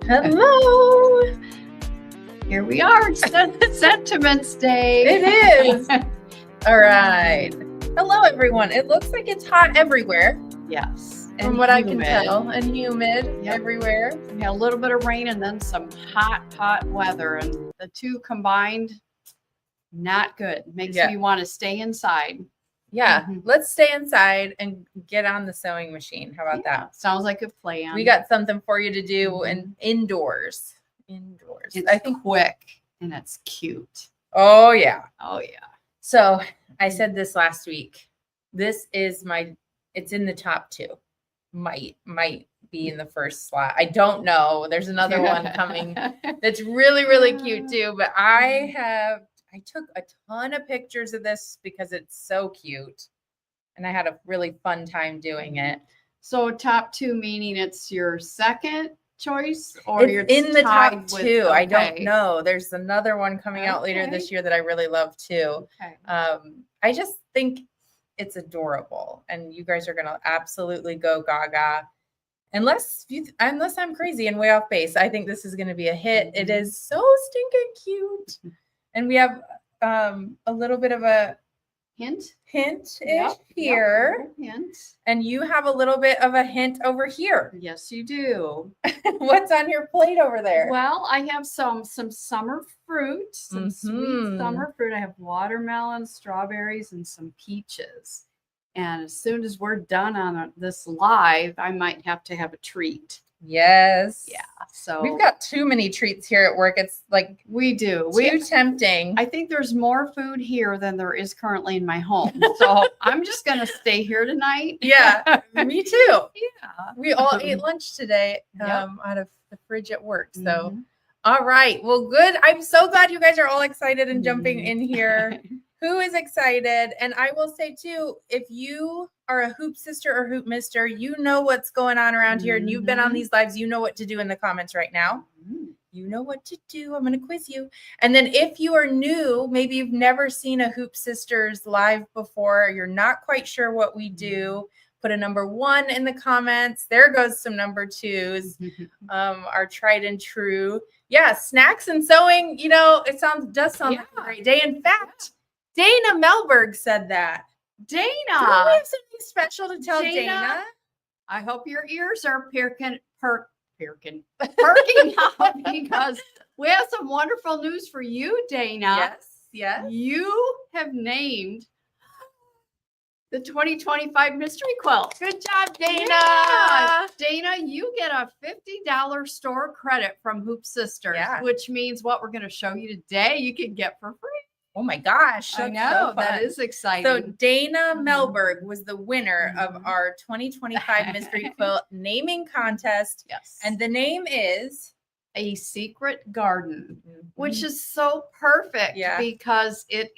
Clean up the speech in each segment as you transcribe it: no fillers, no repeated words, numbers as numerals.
Hello. Here we are. It's Sentiments Day. It is. All right. Hello, everyone. It looks like it's hot everywhere. Yes. From what I can tell, and humid everywhere. We had a little bit of rain and then some hot weather, and the two combined, not good. Makes me want to stay inside. Yeah, let's stay inside and get on the sewing machine. How about that? Sounds like a plan. We got something for you to do and indoors. It's I think quick and it's cute. Oh yeah. So I said this last week. This is it's in the top 2. Might be in the first slot. I don't know. There's another one coming that's really cute too. But I took a ton of pictures of this because it's so cute. And I had a really fun time doing it. So top 2 meaning it's your second choice, or you're in the top 2. Okay. I don't know. There's another one coming out later this year that I really love too. Okay. I just think it's adorable, and you guys are gonna absolutely go gaga. Unless I'm crazy and way off base, I think this is gonna be a hit. It is so stinking cute, and we have a little bit of a hint-ish here. Hint. And you have a little bit of a hint over here. Yes, you do. What's on your plate over there? Well, I have some summer fruit, some sweet summer fruit. I have watermelon, strawberries, and some peaches. And as soon as we're done on this live, I might have to have a treat. Yes. Yeah. So we've got too many treats here at work. It's like we do. Too tempting. I think there's more food here than there is currently in my home. So I'm just gonna stay here tonight. Yeah, me too. Yeah. We all ate lunch today out of the fridge at work. So all right. Well, good. I'm so glad you guys are all excited and jumping in here. Who is excited? And I will say too, if you are a hoop sister or hoop mister, you know what's going on around here, and you've been on these lives, you know what to do in the comments right now. You know what to do. I'm going to quiz you. And then if you are new, maybe you've never seen a Hoop Sisters live before, you're not quite sure what we do, put a number 1 in the comments. There goes some number 2s, our tried and true. Yeah, snacks and sewing, does sound like a great day. In fact, Dana Melberg said that. Dana, do we have something special to tell Dana? I hope your ears are perking out, because we have some wonderful news for you, Dana. Yes. You have named the 2025 mystery quilt. Good job, Dana. Yeah. Dana, you get a $50 store credit from Hoop Sisters, which means what we're going to show you today, you can get for free. Oh my gosh. I know. That is exciting. So Dana Melberg was the winner of our 2025 Mystery Quilt naming contest. Yes. And the name is A Secret Garden, which is so perfect because it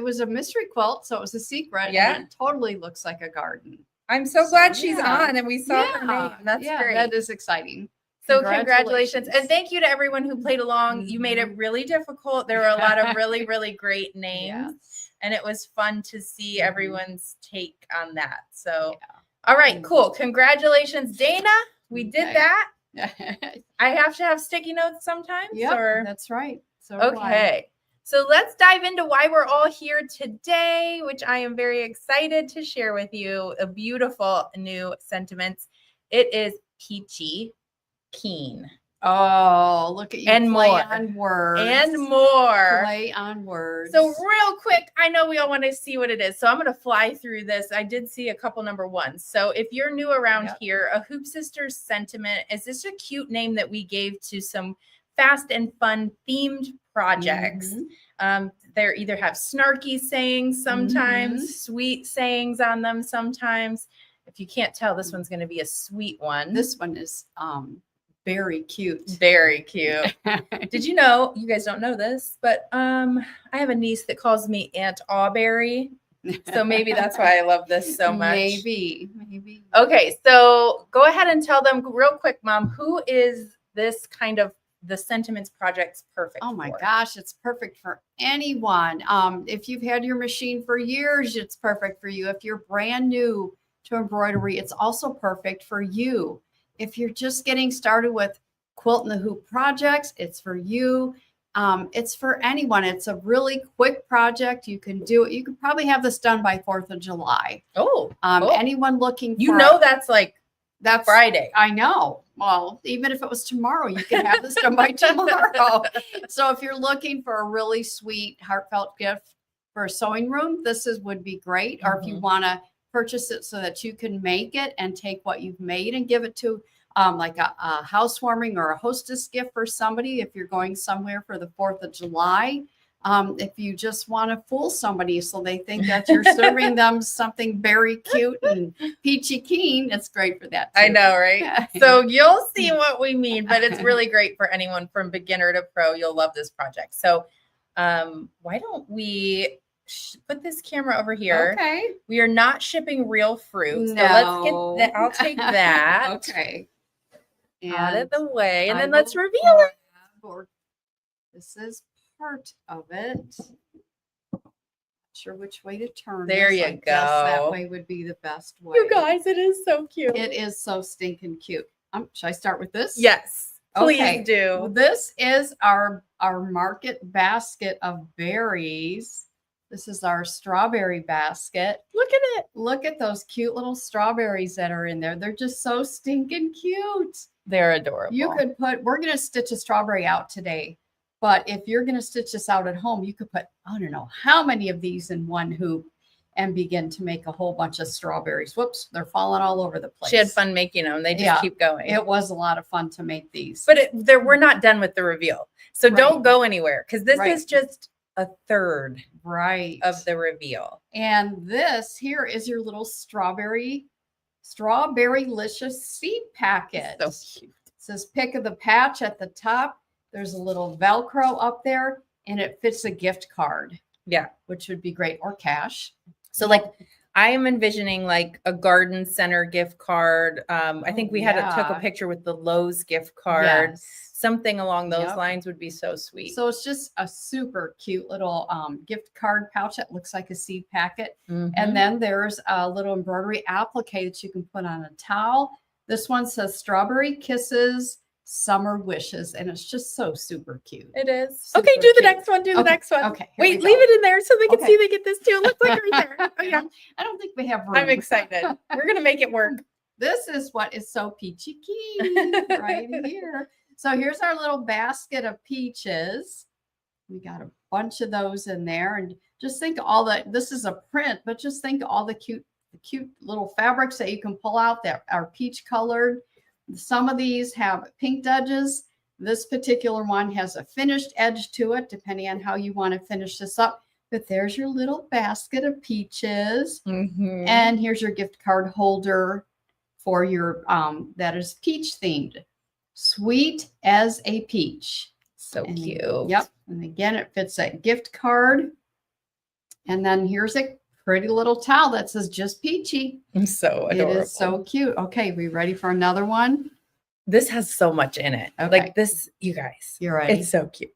was a mystery quilt. So it was a secret. Yeah. And it totally looks like a garden. I'm so glad she's on and we saw her name. That's great. That is exciting. So congratulations. And thank you to everyone who played along. You made it really difficult. There were a lot of really, really great names. And it was fun to see everyone's take on that. So, all right, cool. Congratulations, Dana. We did that. I have to have sticky notes sometimes. Yeah, that's right. So okay. So let's dive into why we're all here today, which I am very excited to share with you. A beautiful new sentiments. It is peachy keen. Oh, look at you. And play more. On words. And more. Play on words. So real quick, I know we all want to see what it is. So I'm going to fly through this. I did see a couple number 1s. So if you're new around here, a Hoop Sisters sentiment is just a cute name that we gave to some fast and fun themed projects. They either have snarky sayings sometimes, sweet sayings on them sometimes. If you can't tell, this one's going to be a sweet one. This one is very cute. Very cute. Did you know, you guys don't know this, but I have a niece that calls me Aunt Aubrey. So maybe that's why I love this so much. Maybe. Okay, so go ahead and tell them real quick, Mom, who is this kind of the Sentiments Project's perfect Oh my for? gosh, it's perfect for anyone. If you've had your machine for years, it's perfect for you. If you're brand new to embroidery, it's also perfect for you. If you're just getting started with Quilt in the Hoop projects. It's for you. It's for anyone. It's a really quick project. You can do it. You could probably have this done by 4th of July. Oh, cool. Anyone looking You for know, that's like that's Friday. I know. Well, even if it was tomorrow, you can have this done by tomorrow. So if you're looking for a really sweet, heartfelt gift for a sewing room, would be great. Or if you want to purchase it so that you can make it and take what you've made and give it to like a housewarming or a hostess gift for somebody if you're going somewhere for the 4th of July. If you just want to fool somebody so they think that you're serving them something very cute and peachy keen, it's great for that too. I know, right? So you'll see what we mean, but it's really great for anyone from beginner to pro. You'll love this project. So why don't we put this camera over here? Okay. We are not shipping real fruit. So No. let's get that. I'll take that. Okay. Out of the way. And I then let's will reveal it. grab- This is part of it. Not sure which way to turn. There this. you I guess that go. way would be the best way. You guys, it is so cute. It is so stinking cute. Should I start with this? Yes. Please Okay. do. This is our market basket of berries. This is our strawberry basket. Look at it. Look at those cute little strawberries that are in there. They're just so stinking cute. They're adorable. We're going to stitch a strawberry out today, but if you're going to stitch this out at home, you could put, I don't know how many of these in one hoop and begin to make a whole bunch of strawberries. Whoops, they're falling all over the place. She had fun making them. They just keep going. It was a lot of fun to make these. But we're not done with the reveal. So don't go anywhere because this is just a third of the reveal. And this here is your little strawberry-licious seed packet. So cute. It says pick of the patch at the top. There's a little Velcro up there and it fits a gift card. Yeah. Which would be great, or cash. So like I am envisioning like a garden center gift card. I think we took a picture with the Lowe's gift card. Yes. Something along those lines would be so sweet. So it's just a super cute little gift card pouch that looks like a seed packet. And then there's a little embroidery applique that you can put on a towel. This one says Strawberry Kisses, Summer Wishes, and it's just so super cute. It is. Super okay, do the cute. next one. Do the next one. Okay. Wait, leave it in there so they can see they get this too. It looks like right there. Oh yeah. I don't think we have room. I'm excited. We're gonna make it work. This is what is so peachy keen right here. So here's our little basket of peaches. We got a bunch of those in there, and just think this is a print, but just think of all the cute little fabrics that you can pull out that are peach colored. Some of these have pink edges. This particular one has a finished edge to it, depending on how you want to finish this up. But there's your little basket of peaches. And here's your gift card holder for your, that is peach themed. Sweet as a peach. So cute. Yep. And again, it fits that gift card. And then here's a pretty little towel that says just peachy. So adorable. It is so cute. Okay, we ready for another one? This has so much in it. Okay. Like this, you guys. You're ready. It's so cute.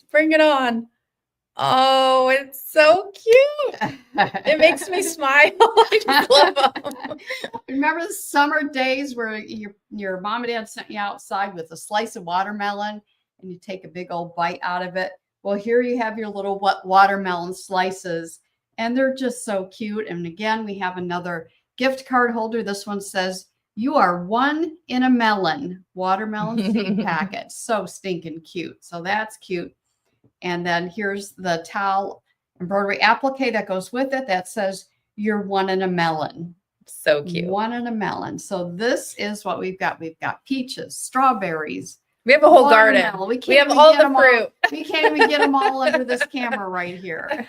Bring it on. Oh, it's so cute. It makes me smile. I just love them. Remember the summer days where your mom and dad sent you outside with a slice of watermelon and you take a big old bite out of it? Well, here you have your little watermelon slices, and they're just so cute. And again, we have another gift card holder. This one says, "You are one in a melon," watermelon seed packet. So stinking cute. So that's cute. And then here's the towel embroidery applique that goes with it that says, "You're one in a melon." So cute. One in a melon. So this is what we've got. We've got peaches, strawberries. We have a whole garden. We have all the fruit. We can't even get them all under this camera right here.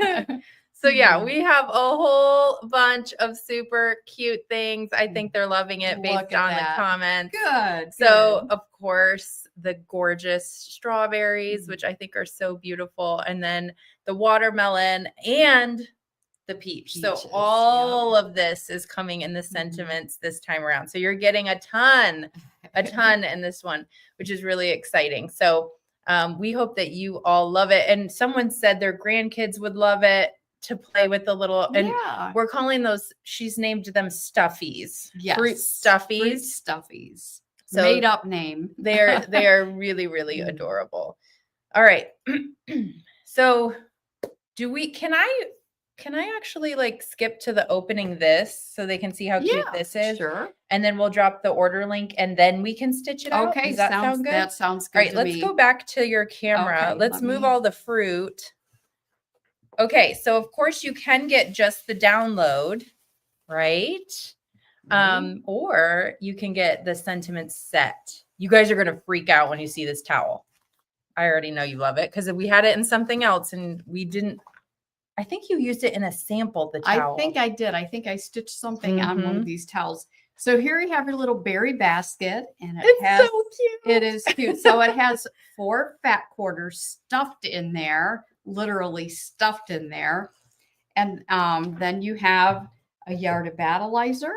So yeah, we have a whole bunch of super cute things. I think they're loving it based on the comments. Good. So of course, the gorgeous strawberries, which I think are so beautiful. And then the watermelon and the peach. So all of this is coming in the sentiments this time around. So you're getting a ton in this one, which is really exciting. So we hope that you all love it. And someone said their grandkids would love it to play with the little, and we're calling those, she's named them stuffies. Yes. Fruit stuffies. Fruit stuffies. So Made up name. they are really, really adorable. All right. So can I actually like skip to the opening this so they can see how cute this is? Sure. And then we'll drop the order link and then we can stitch it out. Okay, Does that sound good? That sounds good. All right, to let's me. go back to your camera. Okay, Let's move all the fruit. Okay, so of course you can get just the download, right? Or you can get the sentiment set. You guys are gonna freak out when you see this towel. I already know you love it because we had it in something else and we didn't. I think you used it in a sample, the towel. I think I did. I think I stitched something on one of these towels. So here you have your little berry basket, and it's so cute. It is cute. So it has 4 fat quarters stuffed in there, literally stuffed in there. And then you have a yard of battleizer,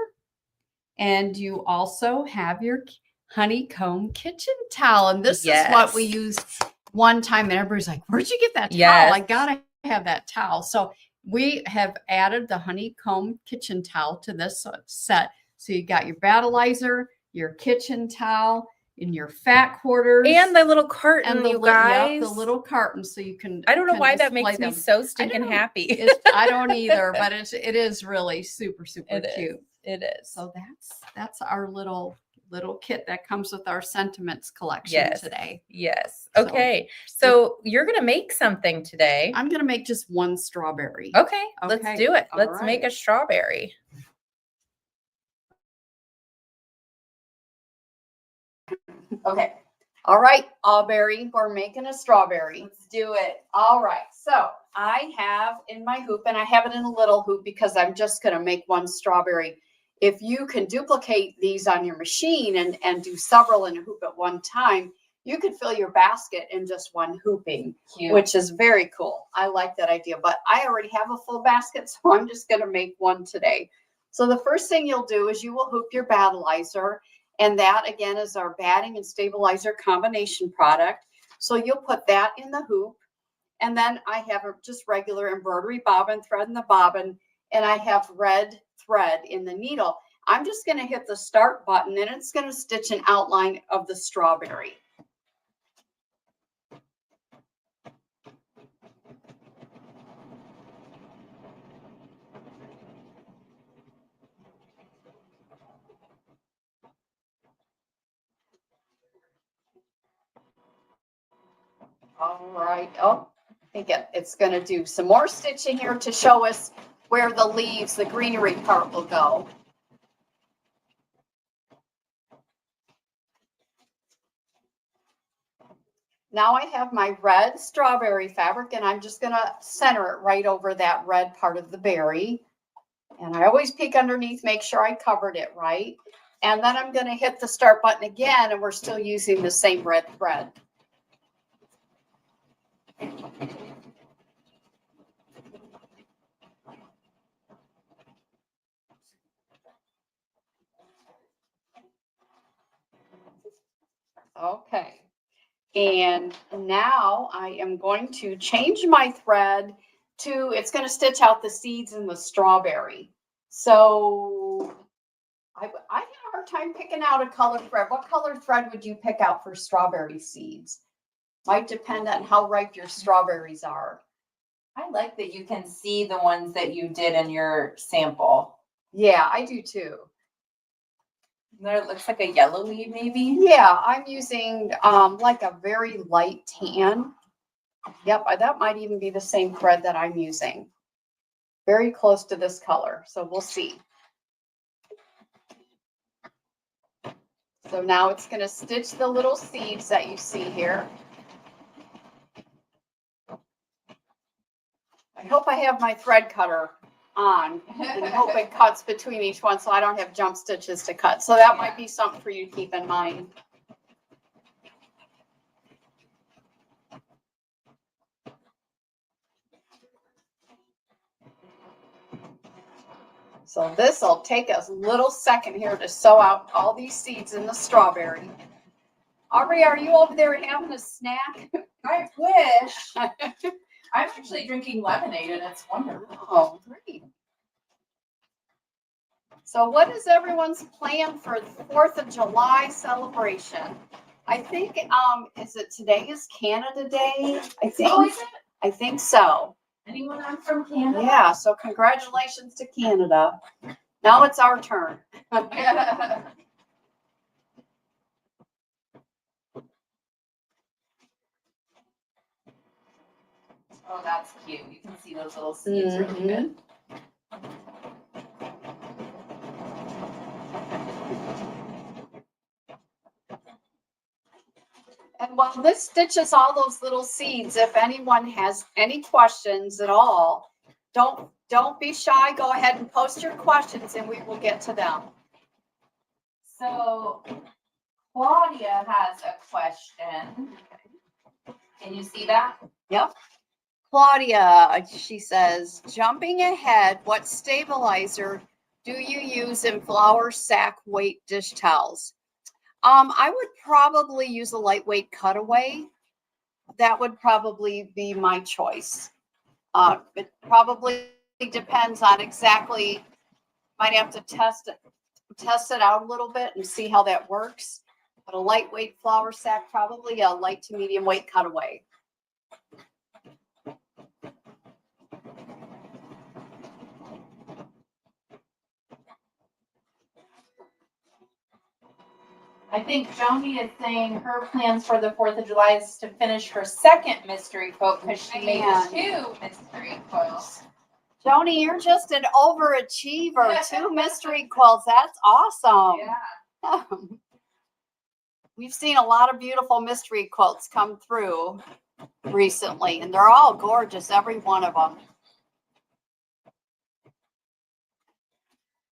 and you also have your honeycomb kitchen towel. And this is what we used one time, and everybody's like, "Where'd you get that towel? I gotta have that towel." So we have added the honeycomb kitchen towel to this set. So you got your battleizer, your kitchen towel, in your fat quarters, and the little carton, and you guys. The little carton, so you can. I don't know why that makes me so stinking happy. I don't either, but it is really super cute. It is. So that's our little kit that comes with our sentiments collection today. Yes. Okay. So you're going to make something today. I'm going to make just one strawberry. Okay. Let's do it. Let's make a strawberry. Okay. All right, Aubrey, we're making a strawberry. Let's do it. All right. So I have in my hoop, and I have it in a little hoop because I'm just going to make one strawberry. If you can duplicate these on your machine and do several in a hoop at one time, you could fill your basket in just one hooping, which is very cool. I like that idea, but I already have a full basket, so I'm just going to make one today. So the first thing you'll do is you will hoop your battleizer, and that again is our batting and stabilizer combination product. So you'll put that in the hoop, and then I have just regular embroidery bobbin thread in the bobbin, and I have red thread in the needle. I'm just going to hit the start button, and it's going to stitch an outline of the strawberry. All right. Oh, I think it's going to do some more stitching here to show us where the leaves, the greenery part will go. Now I have my red strawberry fabric, and I'm just going to center it right over that red part of the berry. And I always peek underneath, make sure I covered it right. And then I'm going to hit the start button again, and we're still using the same red thread. Okay. And now I am going to change my thread to, it's going to stitch out the seeds in the strawberry. So I had a hard time picking out a color thread. What color thread would you pick out for strawberry seeds? Might depend on how ripe your strawberries are. I like that you can see the ones that you did in your sample. Yeah, I do too. There, it looks like a yellowy maybe. Yeah, I'm using like a very light tan. Yep, that might even be the same thread that I'm using. Very close to this color, so we'll see. So now it's going to stitch the little seeds that you see here. I hope I have my thread cutter on and hope it cuts between each one so I don't have jump stitches to cut. So that might be something for you to keep in mind. So this will take us a little second here to sew out all these seeds in the strawberry. Aubrey, are you over there having a snack? I wish. I'm actually drinking lemonade and it's wonderful. Oh, great. So what is everyone's plan for the 4th of July celebration? I think, is it today is Canada Day? I think. Oh, is it? I think so. Anyone I'm from Canada? Yeah, so congratulations to Canada. Now it's our turn. Oh, that's cute. You can see those little seeds really good. And while this stitches all those little seeds, if anyone has any questions at all, don't be shy. Go ahead and post your questions and we will get to them. So Claudia has a question. Can you see that? Yep. Claudia, she says, jumping ahead, what stabilizer do you use in flour sack weight dish towels? I would probably use a lightweight cutaway. That would probably be my choice. It probably depends on exactly, might have to test it out a little bit and see how that works. But a lightweight flour sack, probably a light to medium weight cutaway. I think Joni is saying her plans for the 4th of July is to finish her second mystery quilt because she made 2 mystery quilts. Joni, you're just an overachiever. 2 mystery quilts. That's awesome. Yeah. We've seen a lot of beautiful mystery quilts come through recently, and they're all gorgeous, every one of them.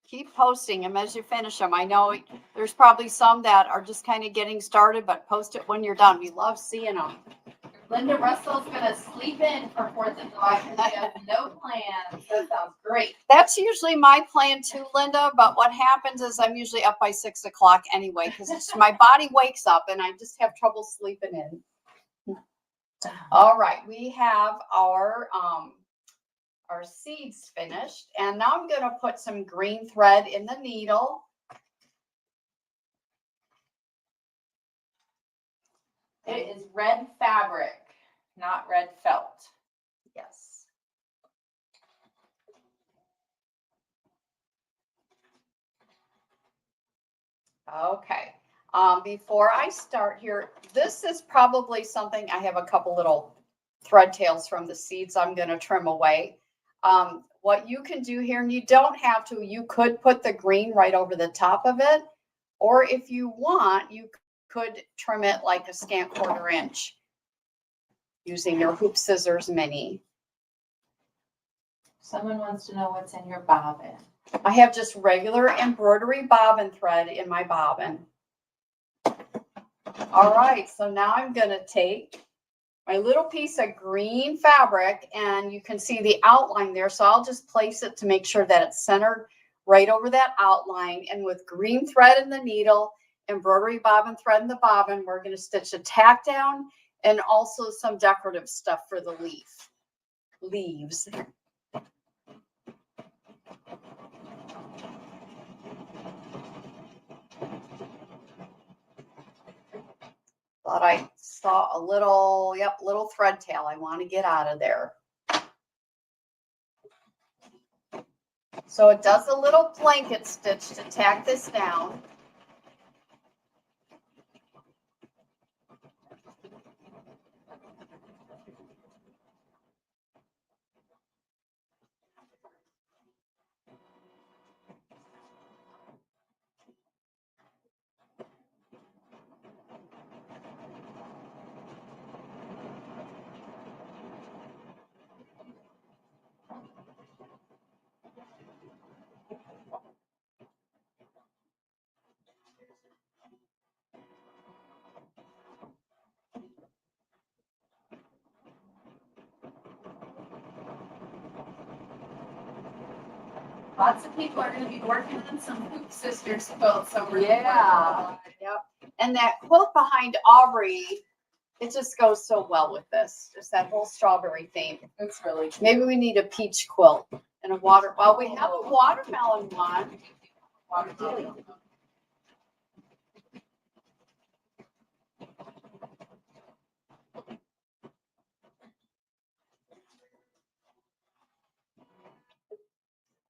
Keep posting them as you finish them. I know there's probably some that are just kind of getting started, but post it when you're done. We love seeing them. Linda Russell's going to sleep in for 4th of July because she has no plans. That sounds great. That's usually my plan too, Linda, but what happens is I'm usually up by 6 o'clock anyway because my body wakes up and I just have trouble sleeping in. All right, we have our seeds finished, and now I'm going to put some green thread in the needle. It is red fabric, not red felt. Yes. Okay. Before I start here, this is probably something, I have a couple little thread tails from the seeds I'm going to trim away. What you can do here, and you don't have to, you could put the green right over the top of it, or if you want, you could trim it like a scant 1/4 inch using your hoop scissors mini. Someone wants to know what's in your bobbin. I have just regular embroidery bobbin thread in my bobbin. All right, so now I'm going to take my little piece of green fabric, and you can see the outline there. So I'll just place it to make sure that it's centered right over that outline. And with green thread in the needle, embroidery bobbin thread in the bobbin, we're going to stitch a tack down and also some decorative stuff for the leaves. Thought I saw a little, little thread tail I want to get out of there. So it does a little blanket stitch to tack this down. Lots of people are going to be working on some Hoop Sisters quilts over Yeah. Yep. And that quilt behind Aubrey, it just goes so well with this. Just that whole strawberry theme. It's really cute. Maybe we need a peach quilt and a well, we have a watermelon one.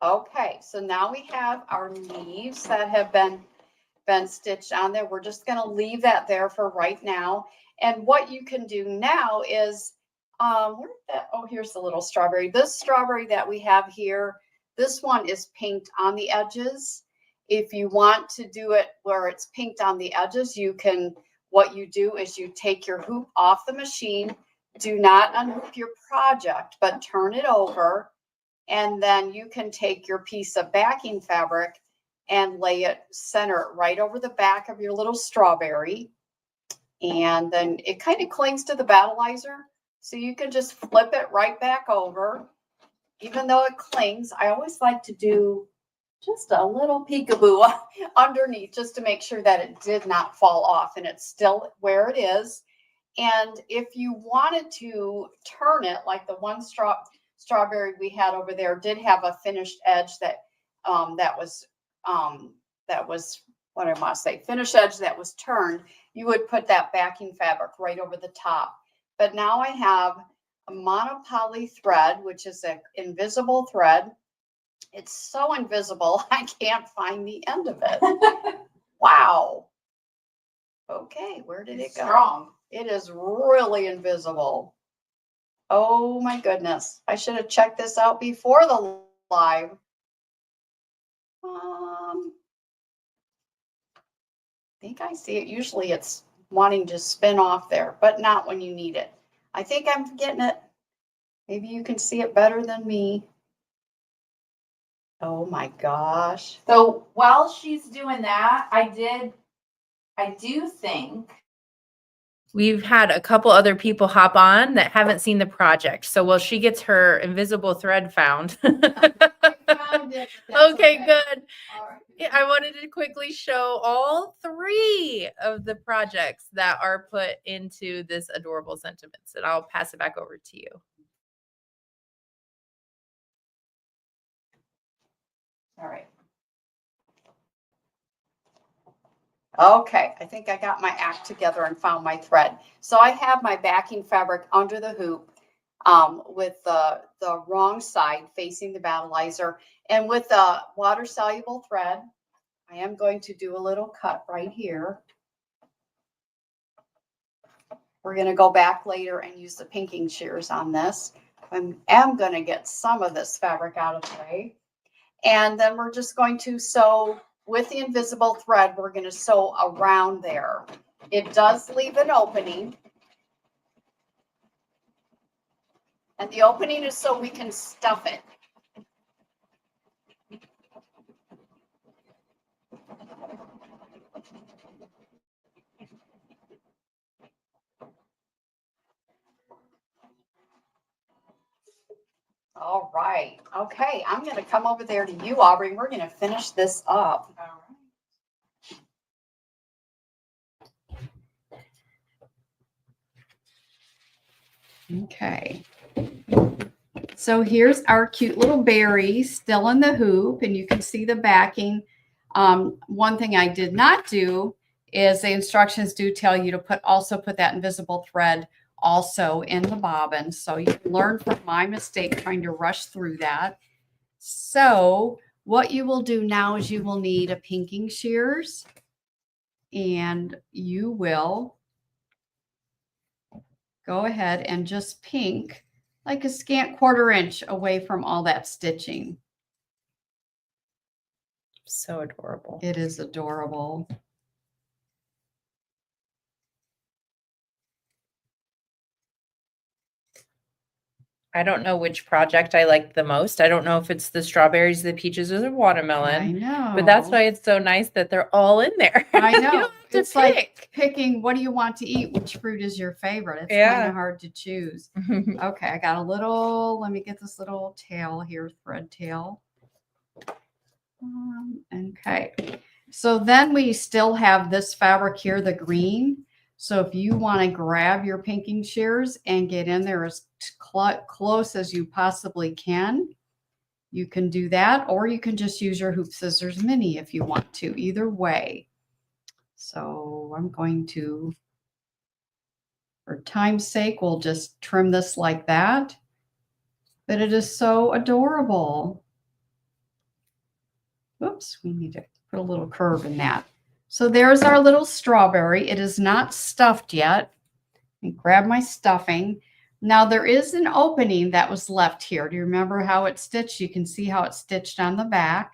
Okay, so now we have our leaves that have been stitched on there. We're just going to leave that there for right now. And what you can do now is, where's that? Oh, here's the little strawberry. This strawberry that we have here, this one is pinked on the edges. If you want to do it where it's pinked on the edges, you can, what you do is you take your hoop off the machine. Do not unhoop your project, but turn it over. And then you can take your piece of backing fabric and lay it, center it right over the back of your little strawberry. And then it kind of clings to the battleizer. So you can just flip it right back over. Even though it clings, I always like to do just a little peekaboo underneath just to make sure that it did not fall off and it's still where it is. And if you wanted to turn it, like the one strawberry we had over there did have a finished edge that was what I want to say, finished edge that was turned, you would put that backing fabric right over the top. But now I have a monopoly thread, which is an invisible thread. It's so invisible, I can't find the end of it. Wow. Okay, where did it go? Strong. It is really invisible. Oh my goodness. I should have checked this out before the live. I think I see it. Usually it's wanting to spin off there, but not when you need it. I think I'm getting it. Maybe you can see it better than me. Oh my gosh. So while she's doing that, I do think we've had a couple other people hop on that haven't seen the project. So while she gets her invisible thread found. Okay, good. Yeah, I wanted to quickly show all 3 of the projects that are put into this adorable sentiments, and I'll pass it back over to you. All right. Okay, I think I got my act together and found my thread. So I have my backing fabric under the hoop with the wrong side facing the battleizer. And with the water-soluble thread, I am going to do a little cut right here. We're going to go back later and use the pinking shears on this. I am going to get some of this fabric out of the way. And then we're just going to sew with the invisible thread. We're going to sew around there. It does leave an opening. And the opening is so we can stuff it. All right. Okay, I'm going to come over there to you, Aubrey. We're going to finish this up. All right. Okay. So here's our cute little berry still in the hoop, and you can see the backing. One thing I did not do is the instructions do tell you to also put that invisible thread also in the bobbin. So you can learn from my mistake trying to rush through that. So what you will do now is you will need a pinking shears, and you will go ahead and just pink like a scant 1/4 inch away from all that stitching. So adorable. It is adorable. I don't know which project I like the most. I don't know if it's the strawberries, the peaches, or the watermelon. I know. But that's why it's so nice that they're all in there. I know. You don't have to it's pick. Like picking what do you want to eat? Which fruit is your favorite? It's kind of hard to choose. Okay, I got a little, let me get this little tail here, thread tail. Okay. So then we still have this fabric here, the green. So if you want to grab your pinking shears and get in there as close as you possibly can, You can do that, or you can just use your hoop scissors mini if you want to, either way. So I'm going to, for time's sake, we'll just trim this like that. But it is so adorable. Whoops, we need to put a little curve in that. So there's our little strawberry. It is not stuffed yet. And grab my stuffing. Now there is an opening that was left here. Do you remember how it's stitched? You can see how it's stitched on the back.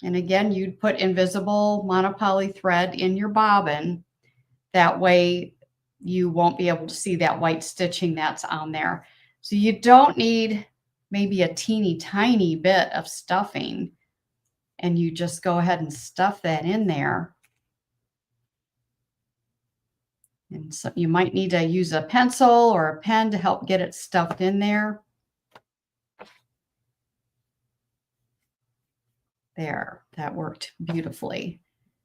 And again, you'd put invisible monopoly thread in your bobbin. That way you won't be able to see that white stitching that's on there. So you don't need maybe a teeny tiny bit of stuffing. And you just go ahead and stuff that in there. And so you might need to use a pencil or a pen to help get it stuffed in there. There, that worked beautifully.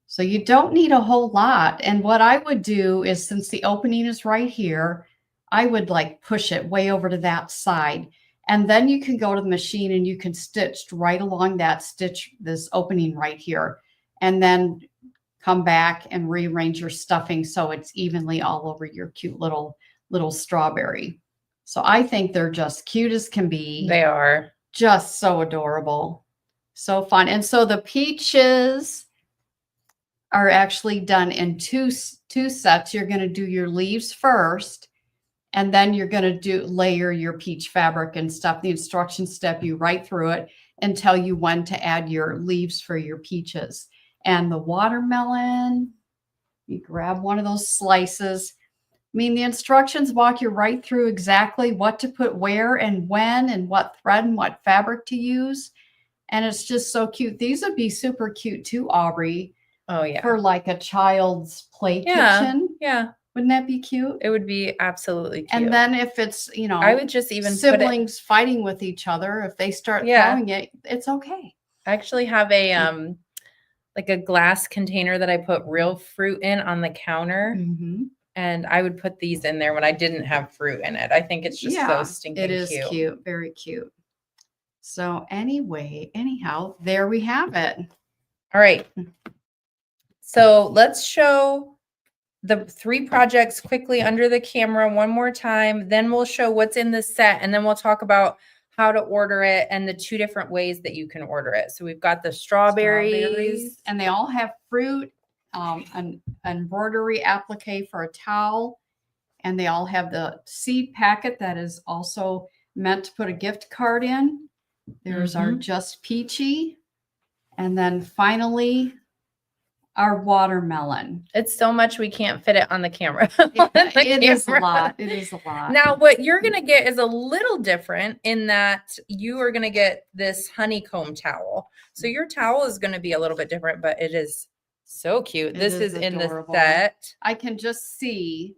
So you don't need a whole lot. And what I would do is, since the opening is right here, I would like push it way over to that side. And then you can go to the machine and you can stitch right along that this opening right here. And then come back and rearrange your stuffing so it's evenly all over your cute little strawberry. So I think they're just cute as can be. They are. Just so adorable. So fun. And so the peaches are actually done in two sets. You're going to do your leaves first, and then you're going to layer your peach fabric and stuff. The instructions step you right through it and tell you when to add your leaves for your peaches. And the watermelon, you grab one of those slices. I mean, the instructions walk you right through exactly what to put where and when and what thread and what fabric to use. And it's just so cute. These would be super cute too, Aubrey. Oh, yeah. For like a child's play kitchen. Yeah. Wouldn't that be cute? It would be absolutely cute. And then if it's, I would just even siblings fighting with each other, if they start throwing it, it's okay. I actually have a like a glass container that I put real fruit in on the counter. Mm-hmm. And I would put these in there when I didn't have fruit in it. I think it's just so stinking cute. It is cute. Very cute. So anyhow, there we have it. All right. So let's show the 3 projects quickly under the camera one more time. Then we'll show what's in the set, and then we'll talk about how to order it and the 2 different ways that you can order it. So we've got the strawberries. And they all have fruit, an embroidery applique for a towel, and they all have the seed packet that is also meant to put a gift card in. There's our Just Peachy. And then finally, our watermelon. It's so much we can't fit it on the camera. It is a lot. It is a lot. Now, what you're going to get is a little different in that you are going to get this honeycomb towel. So your towel is going to be a little bit different, but it is so cute. This is in the set. I can just see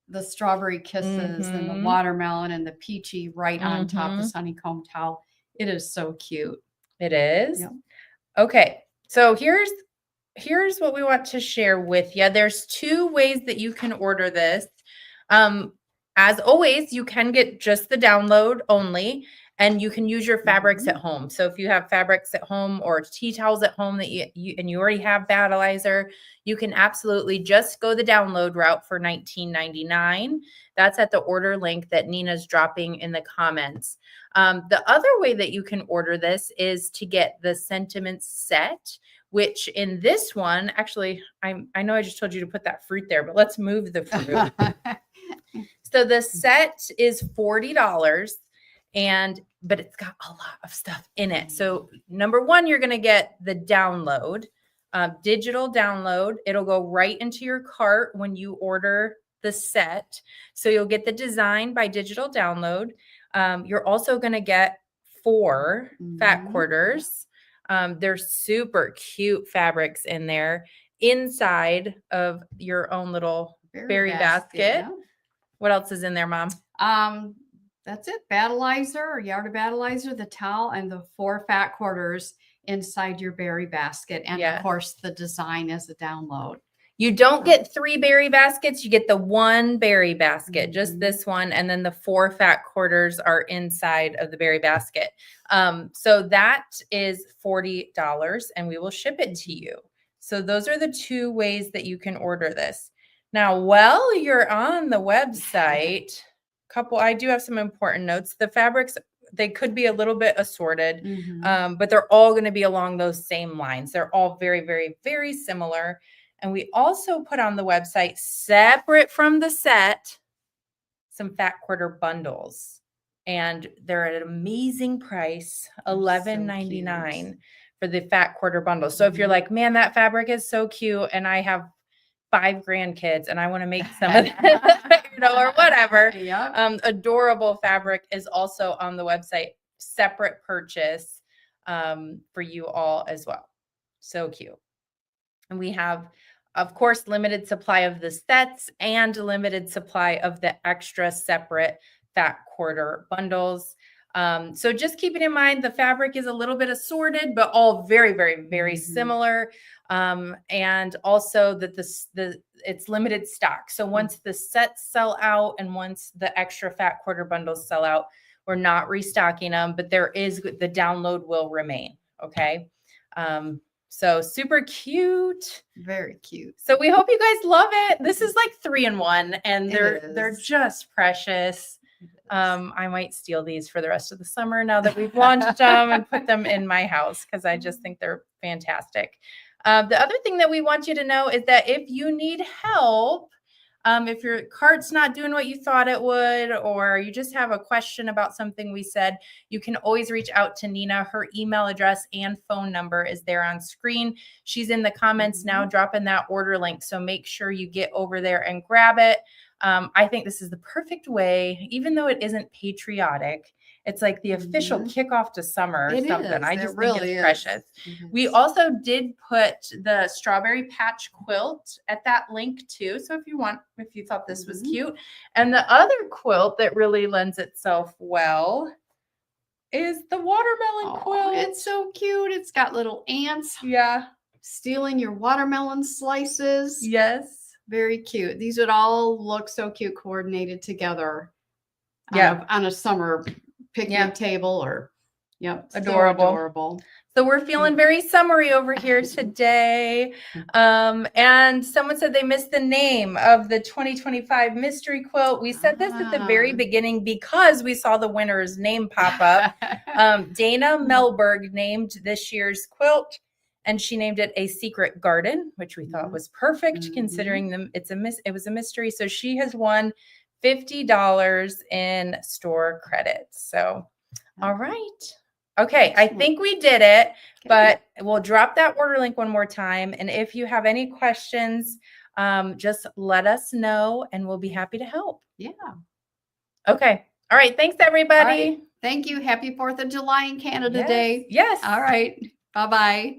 the strawberry kisses and the watermelon and the peachy right on top of this honeycomb towel. It is so cute. It is. Yep. Okay. So here's what we want to share with you. There's 2 ways that you can order this. As always, you can get just the download only, and you can use your fabrics at home. So if you have fabrics at home or tea towels at home that you already have Battleizer, you can absolutely just go the download route for $19.99. That's at the order link that Nina's dropping in the comments. The other way that you can order this is to get the Sentiments set, which in this one, actually, I know I just told you to put that fruit there, but let's move the fruit. So the set is $40, but it's got a lot of stuff in it. So number 1, you're going to get the download, digital download. It'll go right into your cart when you order the set. So you'll get the design by digital download. You're also going to get 4 fat quarters. There's super cute fabrics in there inside of your own little berry basket. Yeah. What else is in there, Mom? That's it. Battleizer or Yard of Battleizer, the towel, and the 4 fat quarters inside your berry basket. And of course, the design is a download. You don't get 3 berry baskets. You get the 1 berry basket, just this one. And then the 4 fat quarters are inside of the berry basket. So that is $40 and we will ship it to you. So those are the 2 ways that you can order this. Now, while you're on the website, I do have some important notes. The fabrics, they could be a little bit assorted, but they're all going to be along those same lines. They're all very, very, very similar. And we also put on the website, separate from the set, some fat quarter bundles. And they're at an amazing price, $11.99 for the fat quarter bundle. So if you're like, man, that fabric is so cute and I have 5 grandkids and I want to make some of that, or whatever. Adorable fabric is also on the website, separate purchase for you all as well. So cute. And we have, of course, limited supply of the sets and limited supply of the extra separate fat quarter bundles. So just keeping in mind, the fabric is a little bit assorted, but all very, very, very similar. And also that it's limited stock. So once the sets sell out and once the extra fat quarter bundles sell out, we're not restocking them, but the download will remain. Okay. So super cute. Very cute. So we hope you guys love it. This is like 3-in-1 and they're just precious. I might steal these for the rest of the summer now that we've launched them and put them in my house because I just think they're fantastic. The other thing that we want you to know is that if you need help, if your cart's not doing what you thought it would, or you just have a question about something we said, you can always reach out to Nina. Her email address and phone number is there on screen. She's in the comments now, dropping that order link. So make sure you get over there and grab it. I think this is the perfect way, even though it isn't patriotic. It's like the official kickoff to summer or something. I just think it's precious. We also did put the strawberry patch quilt at that link too. So if you thought this was cute. And the other quilt that really lends itself well is the watermelon quilt. It's so cute. It's got little ants. Yeah. Stealing your watermelon slices. Yes. Very cute. These would all look so cute coordinated together. On a summer picnic table or adorable. So adorable. So we're feeling very summery over here today. And someone said they missed the name of the 2025 mystery quilt. We said this at the very beginning because we saw the winner's name pop up. Dana Melberg named this year's quilt and she named it A Secret Garden, which we thought was perfect considering it was a mystery. So she has won $50 in store credits. So, all right. Okay. I think we did it, but we'll drop that order link one more time. And if you have any questions, just let us know and we'll be happy to help. Yeah. Okay. All right. Thanks, everybody. All right. Thank you. Happy 4th of July in Canada Day. Yes. All right. Bye-bye.